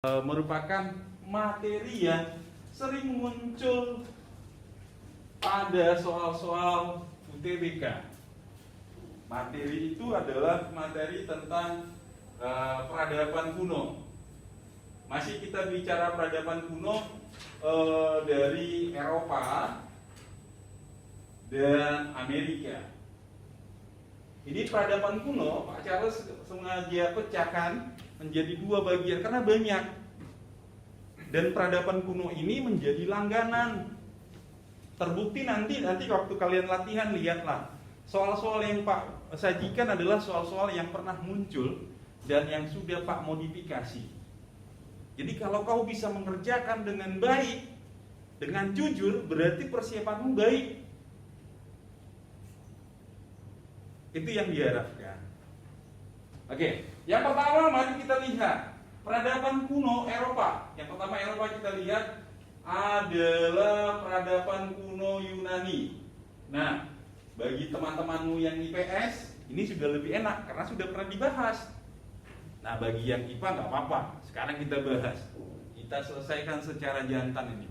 merupakan materi yang sering muncul pada soal-soal UTBK. Materi itu adalah materi tentang peradaban kuno. Masih kita bicara peradaban kuno dari Eropa dan Amerika. Ini peradaban kuno, Pak Charles sengaja pecahkan menjadi dua bagian karena banyak. Dan peradaban kuno ini menjadi langganan. Terbukti nanti waktu kalian latihan, lihatlah. Soal-soal yang Pak sajikan adalah soal-soal yang pernah muncul dan yang sudah Pak modifikasi. Jadi kalau kau bisa mengerjakan dengan baik, dengan jujur, berarti persiapanmu baik. Itu yang diharapkan. Oke, yang pertama mari kita lihat peradaban kuno Eropa. Yang pertama Eropa kita lihat adalah peradaban kuno Yunani. Nah, bagi teman-temanmu yang IPS, ini sudah lebih enak karena sudah pernah dibahas. Nah, bagi yang IPA nggak apa-apa. Sekarang kita bahas. Kita selesaikan secara jantan ini.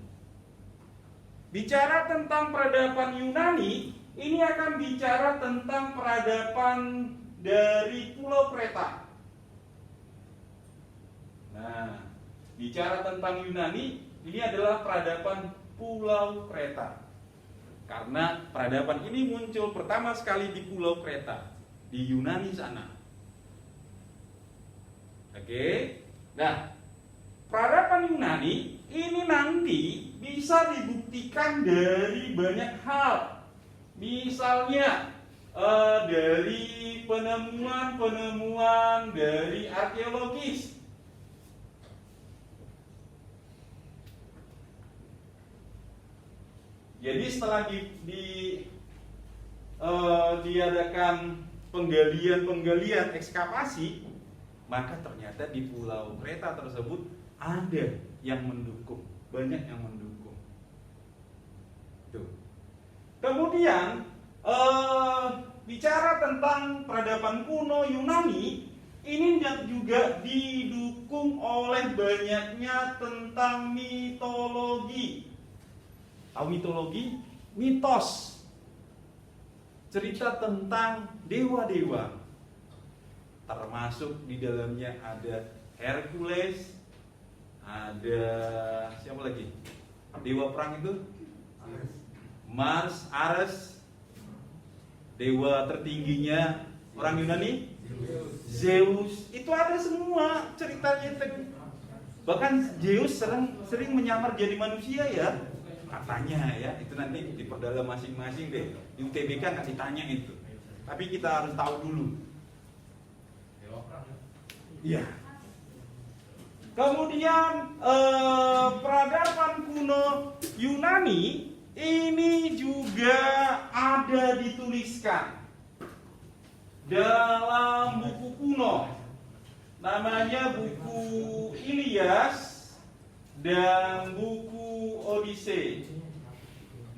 Bicara tentang peradaban Yunani, ini akan bicara tentang peradaban dari Pulau Kreta. Nah, bicara tentang Yunani, ini adalah peradaban Pulau Kreta. Karena peradaban ini muncul pertama sekali di Pulau Kreta, di Yunani sana. Oke. Nah, peradaban Yunani ini nanti bisa dibuktikan dari banyak hal. Misalnya dari penemuan-penemuan dari arkeologis. Jadi setelah diadakan penggalian ekskavasi, maka ternyata di Pulau Kreta tersebut ada yang mendukung, banyak yang mendukung. Tuh. Kemudian bicara tentang peradaban kuno Yunani, ini juga didukung oleh banyaknya tentang mitologi. Tahu mitologi? Mitos. Cerita tentang dewa-dewa. Termasuk di dalamnya ada Hercules, ada siapa lagi? Dewa perang itu? Mars, Ares. Dewa tertingginya orang Yunani? Zeus. Itu ada semua ceritanya. Bahkan Zeus sering menyamar jadi manusia ya. Katanya ya, itu nanti diperdalam masing-masing deh. Di UTBK nggak ditanya itu. Tapi kita harus tahu dulu. Iya. Kemudian peradaban kuno Yunani ini juga ada dituliskan dalam buku kuno. Namanya buku Ilias dan buku Odyssey.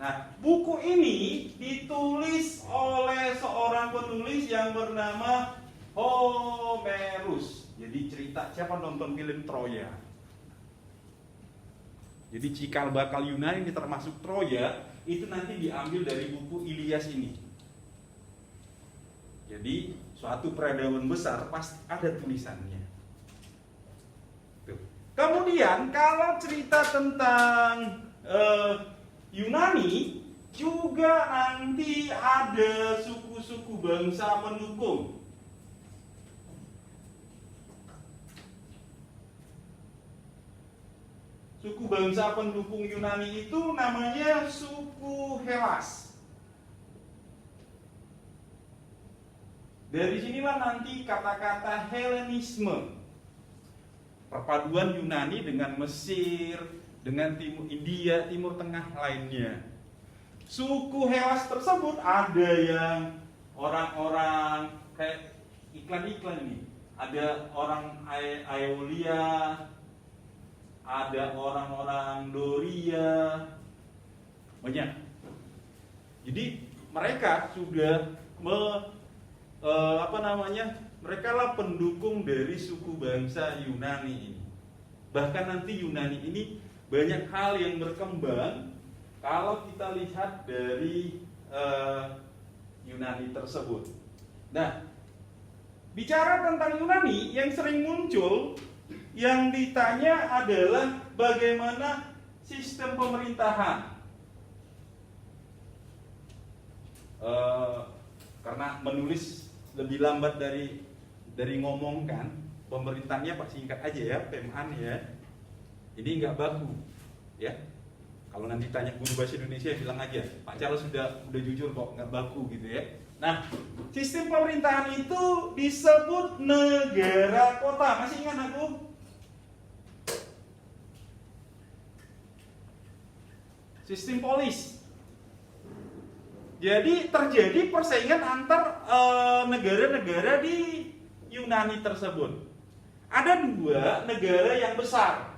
Nah, buku ini ditulis oleh seorang penulis yang bernama Homerus. Jadi cerita, siapa nonton film Troya? Jadi cikal bakal Yunani ini termasuk Troya, itu nanti diambil dari buku Ilias ini. Jadi suatu peradaban besar pasti ada tulisannya. Kemudian kalau cerita tentang Yunani juga nanti ada suku-suku bangsa pendukung. Suku bangsa pendukung Yunani itu namanya suku Hellas. Dari sinilah nanti kata-kata Helenisme. Perpaduan Yunani dengan Mesir, dengan India, Timur Tengah lainnya. Suku Hellas tersebut ada yang orang-orang kayak iklan-iklan ini. Ada orang Aeolia, ada orang-orang Doria, banyak. Jadi mereka sudah mereka lah pendukung dari suku bangsa Yunani ini. Bahkan nanti Yunani ini banyak hal yang berkembang kalau kita lihat dari Yunani tersebut. Nah, bicara tentang Yunani, yang sering muncul, yang ditanya adalah bagaimana sistem pemerintahan. Karena menulis lebih lambat dari ngomongkan, pemerintahnya Pak singkat aja ya, PMAN ya. Ini nggak baku, ya. Kalau nanti tanya guru bahasa Indonesia bilang aja, Pak Charles sudah jujur kok, nggak baku gitu ya. Nah, sistem pemerintahan itu disebut negara kota. Masih ingat aku? Sistem polis. Jadi terjadi persaingan antar negara-negara di Yunani tersebut. Ada dua negara yang besar.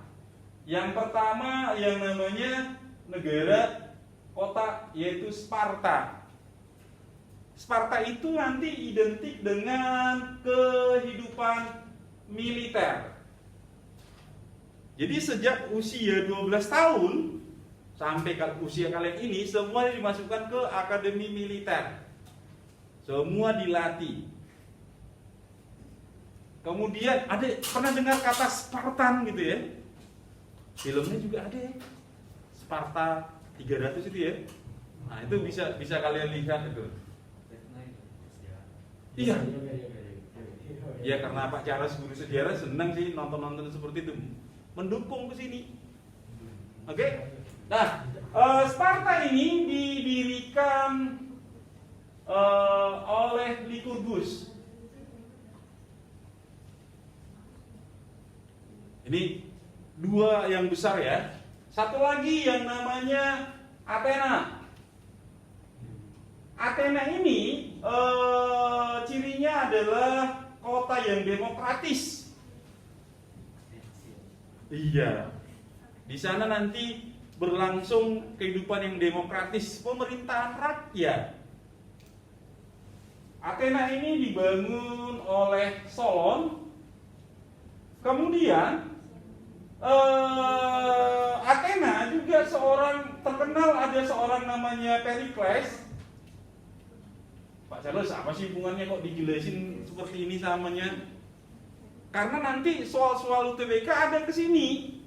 Yang pertama yang namanya negara kota, yaitu Sparta. Sparta itu nanti identik dengan kehidupan militer. Jadi sejak usia 12 tahun sampai usia kalian ini semua dimasukkan ke akademi militer. Semua dilatih. Kemudian pernah dengar kata Spartan gitu ya? Filmnya juga ada ya. Sparta 300 itu ya. Nah, itu bisa kalian lihat itu. Iya. Ya karena Pak Charles guru sejarah senang sih nonton seperti itu. Mendukung ke sini. Oke? Nah, Sparta ini didirikan oleh Lycurgus. Ini dua yang besar ya. Satu lagi yang namanya Athena. Athena ini cirinya adalah kota yang demokratis. Iya. Di sana nanti berlangsung kehidupan yang demokratis, pemerintahan rakyat. Athena ini dibangun oleh Solon. Kemudian Athena juga ada seorang namanya Pericles. Pak Charles, apa sih hubungannya kok dijelasin seperti ini samanya? Karena nanti soal-soal UTBK ada ke sini.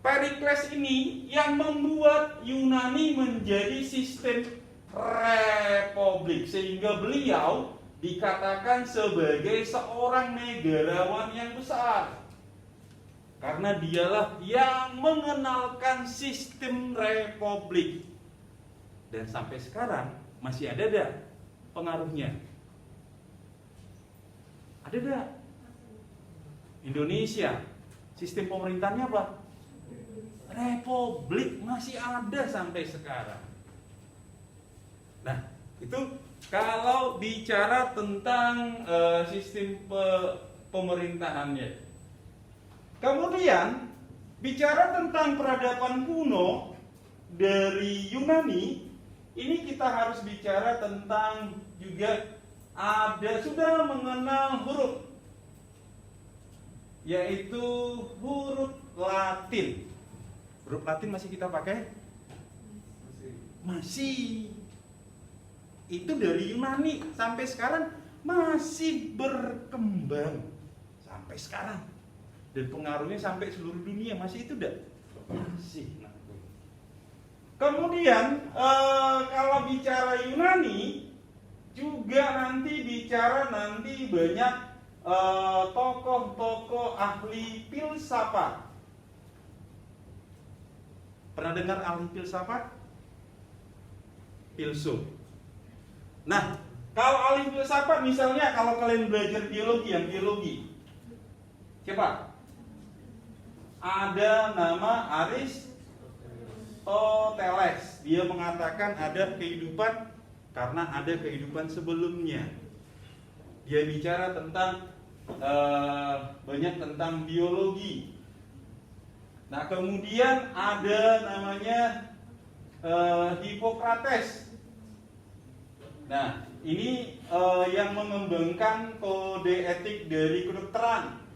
Pericles ini yang membuat Yunani menjadi sistem republik, sehingga beliau dikatakan sebagai seorang negarawan yang besar. Karena dialah yang mengenalkan sistem republik. Dan sampai sekarang masih ada pengaruhnya. Ada Indonesia, sistem pemerintahnya apa? Republik, masih ada sampai sekarang. Nah, itu kalau bicara tentang sistem pemerintahannya. Kemudian bicara tentang peradaban kuno dari Yunani, ini kita harus bicara tentang juga sudah mengenal huruf, yaitu huruf Latin. Huruf Latin masih kita pakai? Masih. Itu dari Yunani sampai sekarang masih berkembang sampai sekarang. Dan pengaruhnya sampai seluruh dunia, masih itu dah? Masih. Kemudian kalau bicara Yunani juga bicara banyak tokoh-tokoh ahli filsafat. Pernah dengar ahli filsafat? Filsuf. Nah, kalau ahli filsafat misalnya kalau kalian belajar biologi, siapa? Ada nama Aristoteles. Dia mengatakan ada kehidupan karena ada kehidupan sebelumnya. Dia bicara tentang banyak tentang biologi. Nah, kemudian ada namanya Hippocrates. Nah, ini yang mengembangkan kode etik dari kedokteran.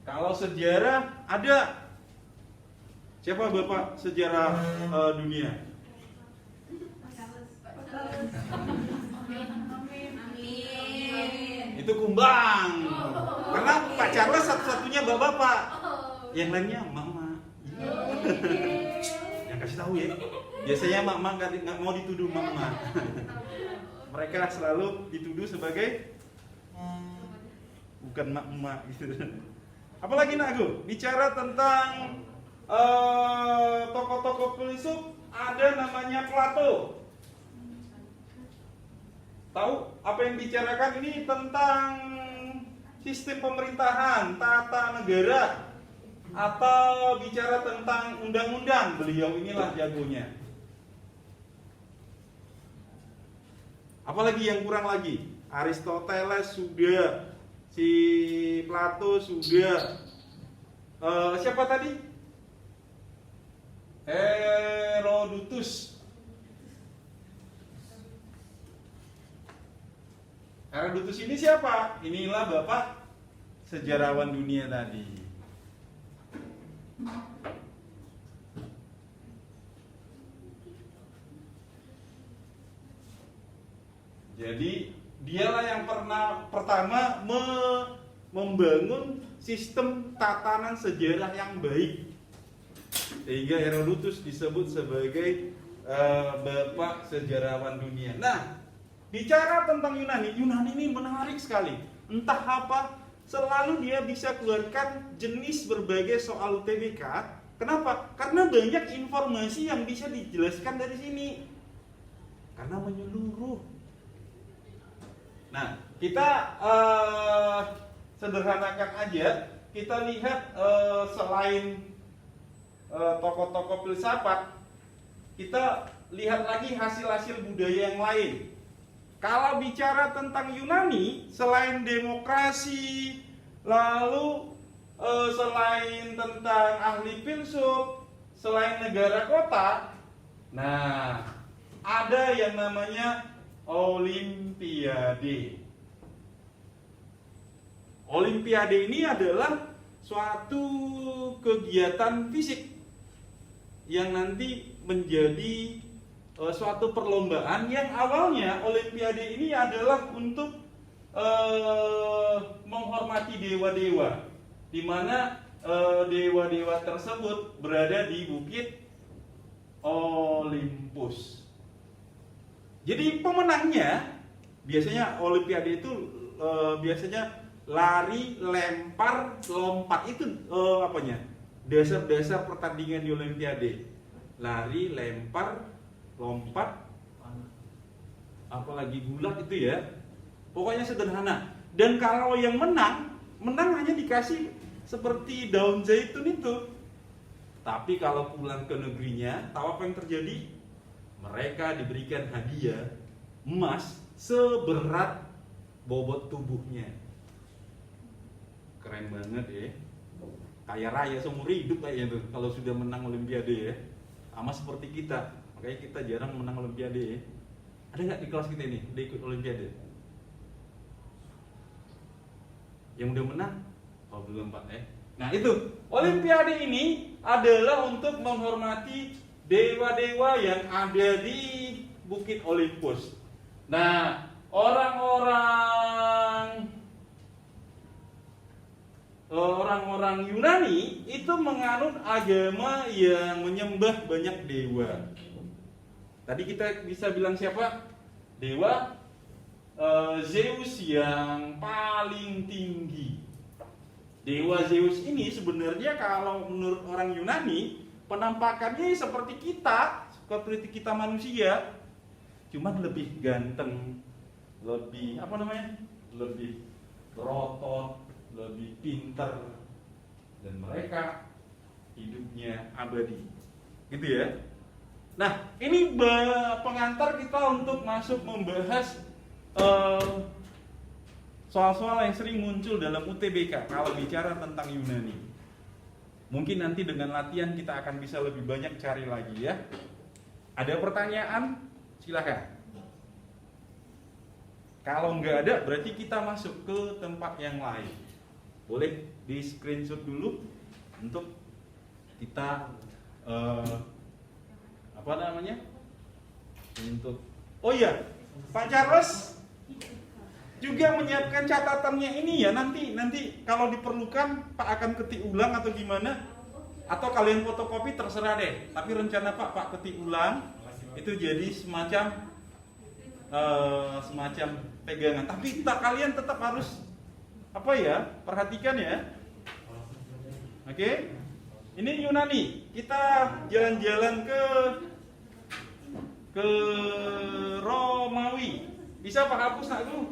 Kalau sejarah ada. Siapa bapak sejarah dunia? Itu Kumbang. Karena Pak Charles satu-satunya bapak-bapak. Yang lainnya mama. Yang kasih tahu ya. Biasanya mama nggak mau dituduh mama. Mereka selalu dituduh sebagai bukan mak-mak gitu. Apalagi nak Gu? Bicara tentang tokoh-tokoh filsuf, ada namanya Plato. Tahu apa yang dibicarakan ini tentang sistem pemerintahan, tata negara, atau bicara tentang undang-undang. Beliau inilah jagonya. Apalagi yang kurang lagi? Aristoteles sudah, si Plato sudah. Siapa tadi? Herodotus. Herodotus ini siapa? Inilah bapak sejarawan dunia tadi. Jadi dialah yang pertama membangun sistem tatanan sejarah yang baik. Sehingga Herodotus disebut sebagai bapak sejarawan dunia. Nah, bicara tentang Yunani ini menarik sekali. Entah apa, selalu dia bisa keluarkan jenis berbagai soal UTBK. Kenapa? Karena banyak informasi yang bisa dijelaskan dari sini. Karena menyeluruh. Nah, kita sederhanakan aja. Kita lihat selain tokoh-tokoh filsafat, kita lihat lagi hasil-hasil budaya yang lain. Kalau bicara tentang Yunani, selain demokrasi, lalu selain tentang ahli filsuf, selain negara kota, nah ada yang namanya Olimpiade. Olimpiade ini adalah suatu kegiatan fisik yang nanti menjadi suatu perlombaan yang awalnya Olimpiade ini adalah untuk menghormati dewa-dewa, di mana dewa-dewa tersebut berada di bukit Olympus. Jadi pemenangnya biasanya Olimpiade itu biasanya lari, lempar, lompat. Itu apanya? Dasar-dasar pertandingan di Olimpiade. Lari, lempar, lompat, apalagi gulat itu ya. Pokoknya sederhana. Dan kalau yang menang hanya dikasih seperti daun zaitun itu. Tapi kalau pulang ke negerinya, tahu apa yang terjadi? Mereka diberikan hadiah emas seberat bobot tubuhnya. Keren banget ya. Kaya raya seumur hidup kayaknya tuh kalau sudah menang Olimpiade ya. Sama seperti kita. Makanya kita jarang menang Olimpiade ya. Ada nggak di kelas kita ini udah ikut Olimpiade? Yang udah menang? Oh belum Pak ya. Nah itu, Olimpiade ini adalah untuk menghormati dewa-dewa yang ada di Bukit Olympus. Nah, orang-orang Yunani itu menganut agama yang menyembah banyak dewa. Tadi kita bisa bilang siapa? Dewa Zeus yang paling tinggi. Dewa Zeus ini sebenarnya kalau menurut orang Yunani penampakannya seperti kita manusia, cuman lebih ganteng, lebih lebih berotot, lebih pintar, dan mereka hidupnya abadi, gitu ya. Nah, ini pengantar kita untuk masuk membahas soal-soal yang sering muncul dalam UTBK kalau bicara tentang Yunani. Mungkin nanti dengan latihan kita akan bisa lebih banyak cari lagi ya. Ada pertanyaan? Silakan. Kalau nggak ada, berarti kita masuk ke tempat yang lain. Boleh di screenshot dulu untuk kita apa namanya? Untuk oh iya, Pak Charles juga menyiapkan catatannya ini ya, nanti kalau diperlukan Pak akan ketik ulang atau gimana, atau kalian fotokopi terserah deh. Tapi rencana Pak ketik ulang itu jadi semacam pegangan. Tapi kalian tetap harus apa ya, perhatikan ya. Oke, ini Yunani. Kita jalan-jalan ke Romawi. Bisa Pak hapus nak dulu?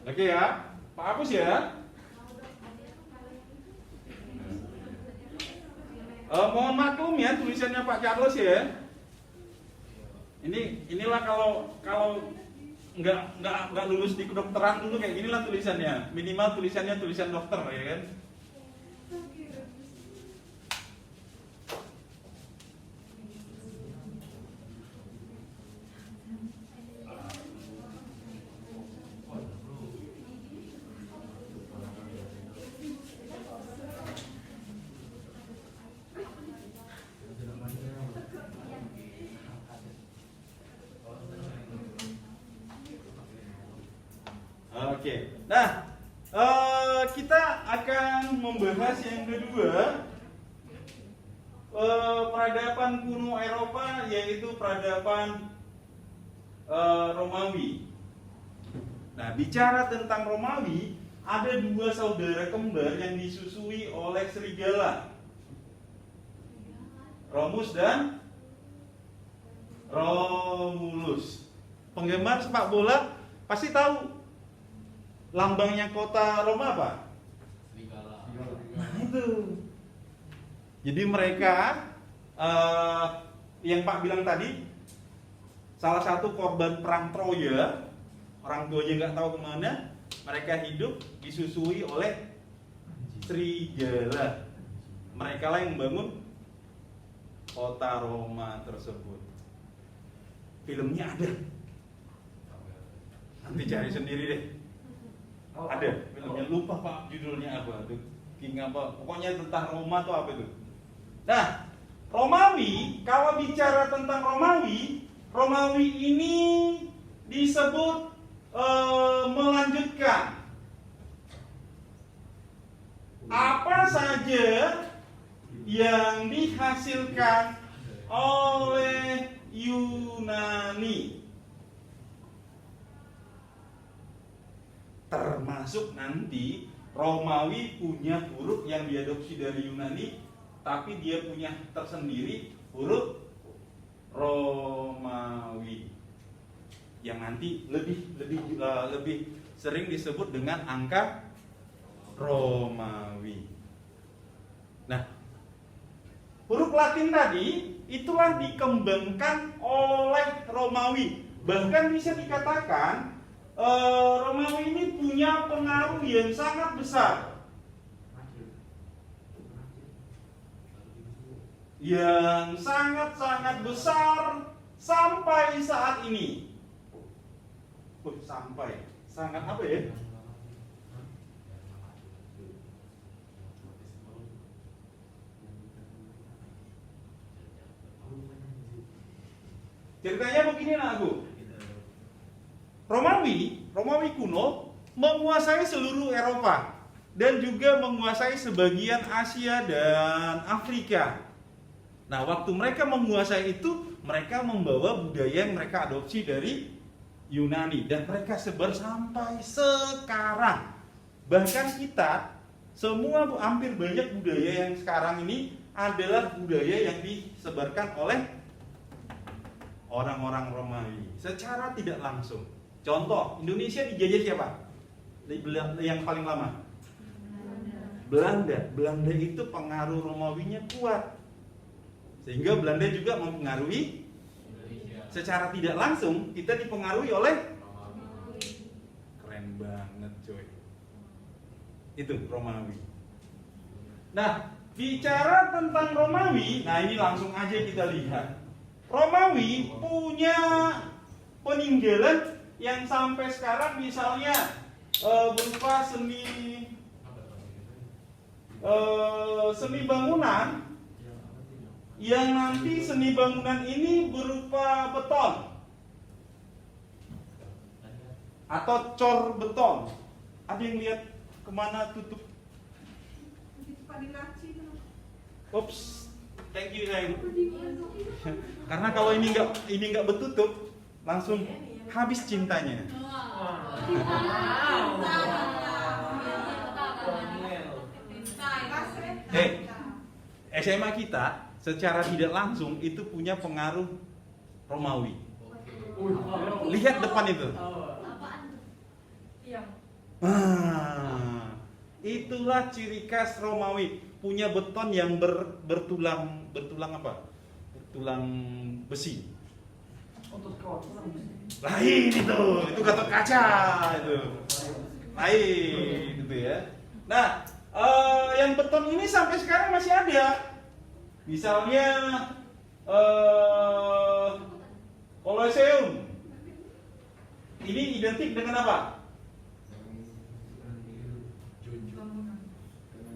Oke ya, Pak hapus ya. Mohon maklum ya tulisannya Pak Charles ya. Inilah kalau nggak lulus di kedokteran dulu kayak ginilah tulisannya. Minimal tulisannya tulisan dokter ya kan. Oke, nah kita akan membahas yang kedua, peradaban kuno Eropa, yaitu peradaban Romawi. Nah, bicara tentang Romawi, ada dua saudara kembar yang disusui oleh serigala, Romus dan Romulus. Penggemar sepak bola pasti tahu lambangnya kota Roma apa? Serigala. Nah itu. Jadi mereka yang Pak bilang tadi, salah satu korban perang Troya, orang tuanya nggak tahu kemana, mereka hidup disusui oleh serigala. Mereka lah yang membangun kota Roma tersebut. Filmnya ada, nanti cari sendiri deh. Ada filmnya, lupa Pak judulnya apa tuh, King apa, pokoknya tentang Roma tuh apa itu. Nah, Romawi, kalau bicara tentang Romawi ini disebut melanjutkan apa saja yang dihasilkan oleh Yunani, termasuk nanti Romawi punya huruf yang diadopsi dari Yunani, tapi dia punya tersendiri huruf Romawi yang nanti lebih sering disebut dengan angka Romawi. Nah, huruf Latin tadi itulah dikembangkan oleh Romawi. Bahkan bisa dikatakan Romawi ini punya pengaruh yang sangat besar, yang sangat-sangat besar sampai saat ini. Sampai sangat apa ya? Ceritanya begini nakku. Romawi kuno menguasai seluruh Eropa dan juga menguasai sebagian Asia dan Afrika. Nah, waktu mereka menguasai itu, mereka membawa budaya yang mereka adopsi dari Yunani dan mereka sebar sampai sekarang. Bahkan kita semua hampir banyak budaya yang sekarang ini adalah budaya yang disebarkan oleh orang-orang Romawi secara tidak langsung. Contoh, Indonesia dijajah siapa? Yang paling lama? Belanda. Belanda itu pengaruh Romawinya kuat, sehingga Belanda juga mempengaruhi Indonesia. Secara tidak langsung kita dipengaruhi oleh Romawi. Keren banget coy. Itu Romawi. Nah, bicara tentang Romawi, nah ini langsung aja kita lihat. Romawi punya peninggalan yang sampai sekarang misalnya berupa seni bangunan yang nanti seni bangunan ini berupa beton atau cor beton. Ada yang lihat kemana tutup? Ups, thank you sayang. Karena kalau ini nggak bertutup, langsung habis cintanya. SMA kita secara tidak langsung itu punya pengaruh Romawi. Lihat depan itu. Itulah ciri khas Romawi, punya beton yang bertulang apa? Bertulang besi. Lain itu Gatot Kaca itu. Lain gitu ya. Nah, yang beton ini sampai sekarang masih ada. Misalnya Colosseum. Ini identik dengan apa?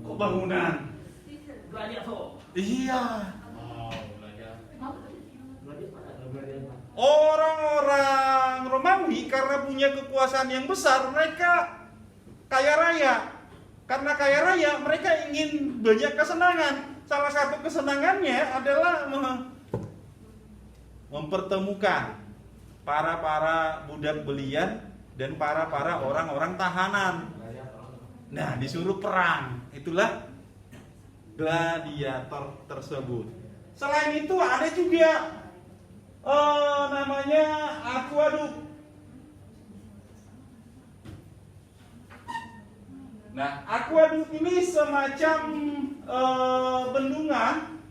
Kok bangunan? Iya. Orang-orang Romawi karena punya kekuasaan yang besar, mereka kaya raya. Karena kaya raya, mereka ingin banyak kesenangan. Salah satu kesenangannya adalah mempertemukan para budak belian dan para orang-orang tahanan. Nah, disuruh perang. Itulah gladiator tersebut. Selain itu ada juga namanya aquaduk. Nah, aquaduk ini semacam bendungan,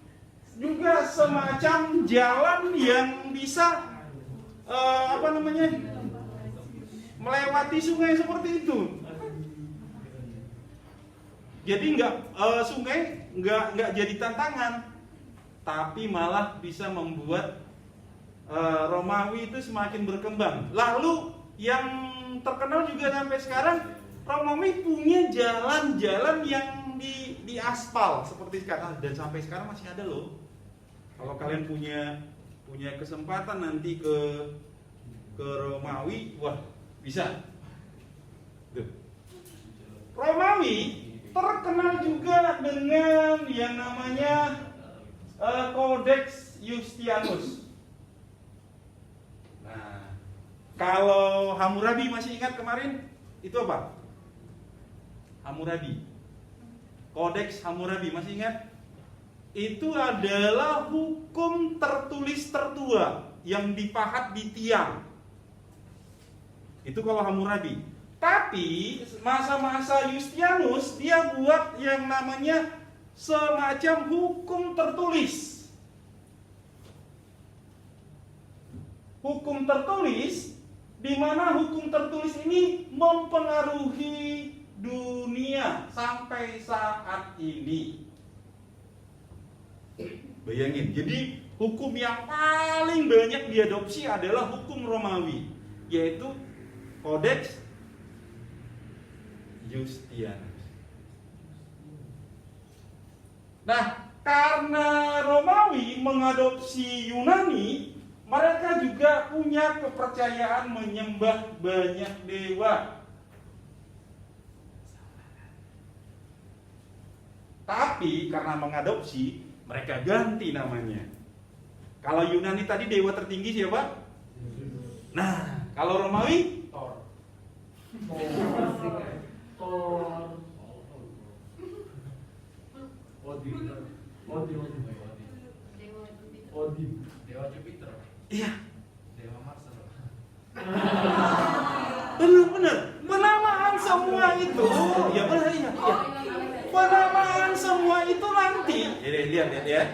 juga semacam jalan yang bisa melewati sungai seperti itu. Jadi sungai nggak jadi tantangan, tapi malah bisa membuat Romawi itu semakin berkembang. Lalu yang terkenal juga sampai sekarang, Romawi punya jalan-jalan yang di aspal seperti sekarang, dan sampai sekarang masih ada loh. Kalau kalian punya kesempatan nanti ke Romawi, wah bisa. Tuh. Romawi terkenal juga dengan yang namanya Codex Justianus. Nah, kalau Hammurabi masih ingat kemarin itu apa? Hammurabi, Codex Hammurabi masih ingat? Itu adalah hukum tertulis tertua yang dipahat di tiang. Itu kalau Hammurabi. Tapi masa-masa Justianus dia buat yang namanya semacam hukum tertulis. Hukum tertulis, di mana hukum tertulis ini mempengaruhi dunia sampai saat ini. Bayangin, jadi hukum yang paling banyak diadopsi adalah hukum Romawi, yaitu Codex Justianus. Nah, karena Romawi mengadopsi Yunani, mereka juga punya kepercayaan menyembah banyak dewa. Tapi karena mengadopsi, mereka ganti namanya. Kalau Yunani tadi dewa tertinggi siapa? Nah, kalau Romawi? Thor. Odin. Dewa Jupiter. Iya. Dewa Mars. Benar. Penamaan semua itu, ya benar iya. Penamaan semua itu nanti. Lihat ya.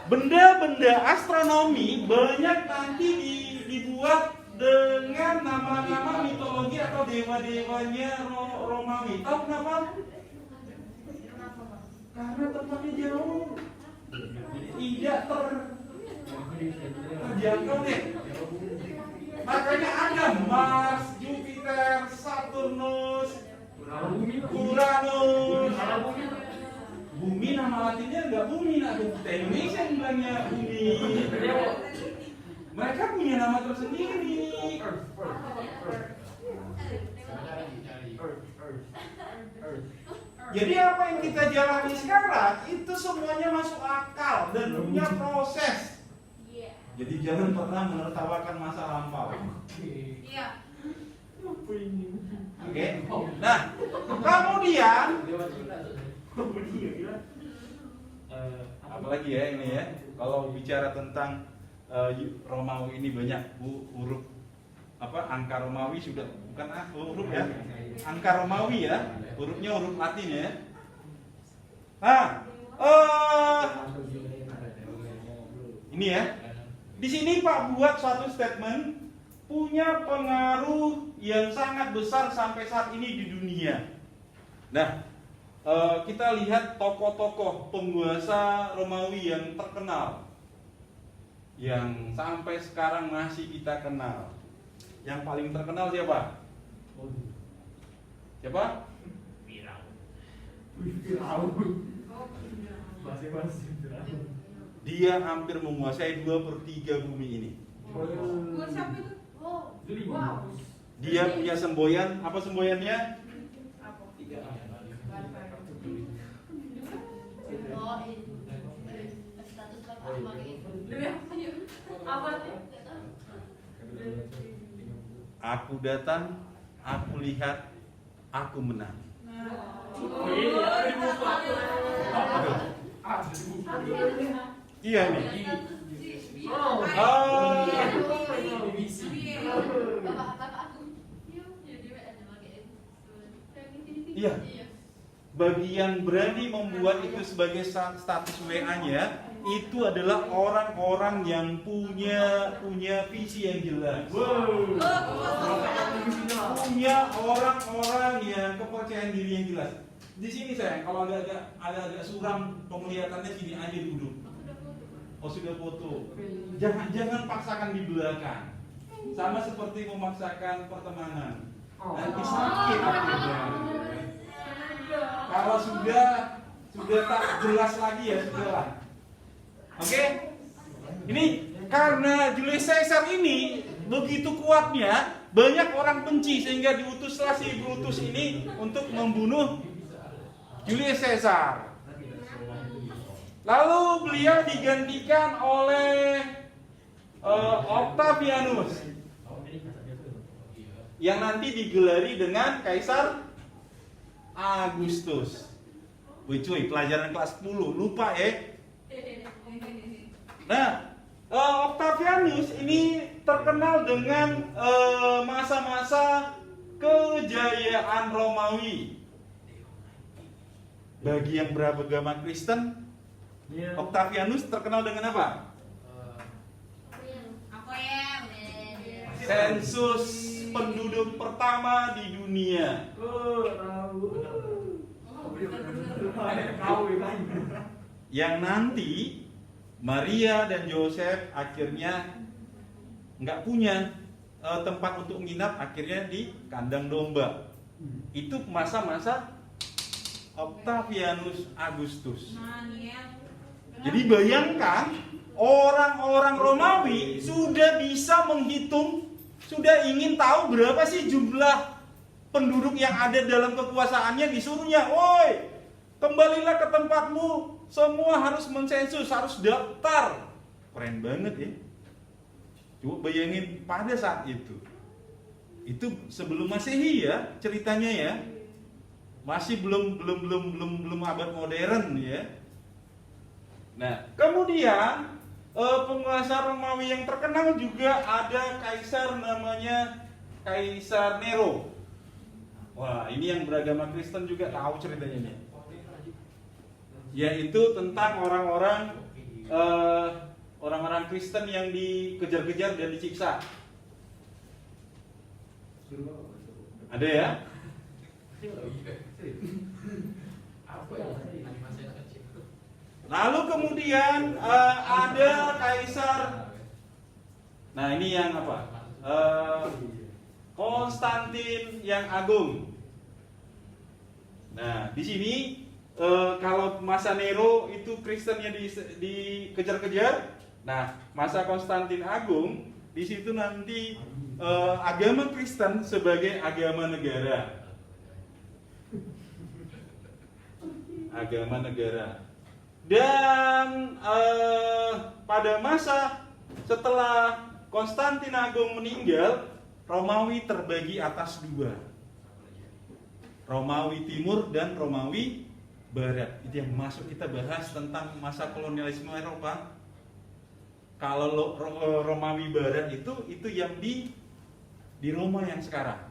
Benda-benda astronomi banyak nanti dibuat dengan nama-nama mitologi atau dewa-dewanya Romawi. Tahu kenapa? Karena tempatnya jauh, tidak terjangkau deh. Makanya ada Mars, Jupiter, Saturnus, Uranus. Bumi nama latinnya enggak bumi, ada kita Indonesia yang bilangnya bumi. Mereka punya nama tersendiri. Jadi apa yang kita jalani sekarang itu semuanya masuk akal dan punya proses. Jadi jangan pernah menertawakan masa lampau. Oke. Nah, kemudian apalagi ya ini ya. Kalau bicara tentang Romawi ini banyak huruf angka Romawi sudah bukan huruf ya. Angka Romawi ya. Hurufnya huruf Latin ya. Ini ya. Di sini Pak buat suatu statement punya pengaruh yang sangat besar sampai saat ini di dunia. Nah, kita lihat tokoh-tokoh penguasa Romawi yang terkenal, yang sampai sekarang masih kita kenal. Yang paling terkenal siapa? Siapa? Dia hampir menguasai 2/3 bumi ini. Dia punya semboyan. Apa semboyannya? Aku datang, aku lihat, aku menang. Iya nih. Iya. Bagi yang berani membuat itu sebagai status WA-nya, itu adalah orang-orang yang punya visi yang jelas. Punya orang-orang yang kepercayaan diri yang jelas. Di sini sayang, kalau agak suram penglihatannya sini aja duduk. Oh sudah foto. Jangan paksakan di belakang. Sama seperti memaksakan pertemanan. Nanti sakit akhirnya. Kalau sudah tak jelas lagi ya sudahlah. Oke? Ini karena Julius Caesar ini begitu kuatnya, banyak orang benci sehingga diutuslah si Brutus ini untuk membunuh Julius Caesar. Lalu beliau digantikan oleh Octavianus yang nanti digelari dengan Kaisar Agustus. Wih cuy, pelajaran kelas 10 lupa ya. Nah, Octavianus ini terkenal dengan masa-masa kejayaan Romawi. Bagi yang beragama Kristen, Octavianus terkenal dengan apa? Sensus penduduk pertama di dunia. Yang nanti Maria dan Yosef akhirnya nggak punya tempat untuk menginap, akhirnya di kandang domba. Itu masa-masa Octavianus Agustus. Jadi bayangkan orang-orang Romawi sudah bisa menghitung, sudah ingin tahu berapa sih jumlah penduduk yang ada dalam kekuasaannya, disuruhnya, woi, kembalilah ke tempatmu, semua harus mensensus, harus daftar. Keren banget ya. Coba bayangin pada saat itu sebelum Masehi ya ceritanya ya, masih belum abad modern ya. Nah, kemudian penguasa Romawi yang terkenal juga ada kaisar namanya Kaisar Nero. Wah, ini yang beragama Kristen juga tahu ceritanya nih. Yaitu tentang orang-orang Kristen yang dikejar-kejar dan disiksa. Ada ya? Lalu kemudian ada kaisar. Nah, ini yang apa? Konstantin yang Agung. Nah, di sini kalau masa Nero itu Kristennya dikejar-kejar. Nah, masa Konstantin Agung di situ nanti agama Kristen sebagai agama negara. Agama negara. Dan pada masa setelah Konstantin Agung meninggal, Romawi terbagi atas dua, Romawi Timur dan Romawi Barat. Itu yang masuk kita bahas tentang masa kolonialisme Eropa. Kalau Romawi Barat itu yang di Roma yang sekarang.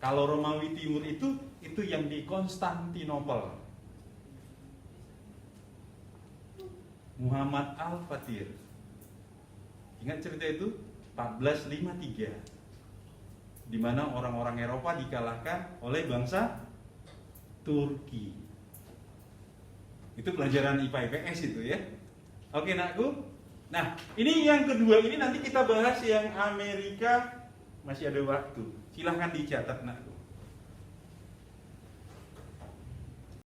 Kalau Romawi Timur itu yang di Konstantinopel. Muhammad Al-Fatir. Ingat cerita itu? 1453. Di mana orang-orang Eropa dikalahkan oleh bangsa Turki. Itu pelajaran IPA IPS itu ya. Oke, nakku. Nah, ini yang kedua, ini nanti kita bahas yang Amerika, masih ada waktu. Silahkan dicatat, nakku.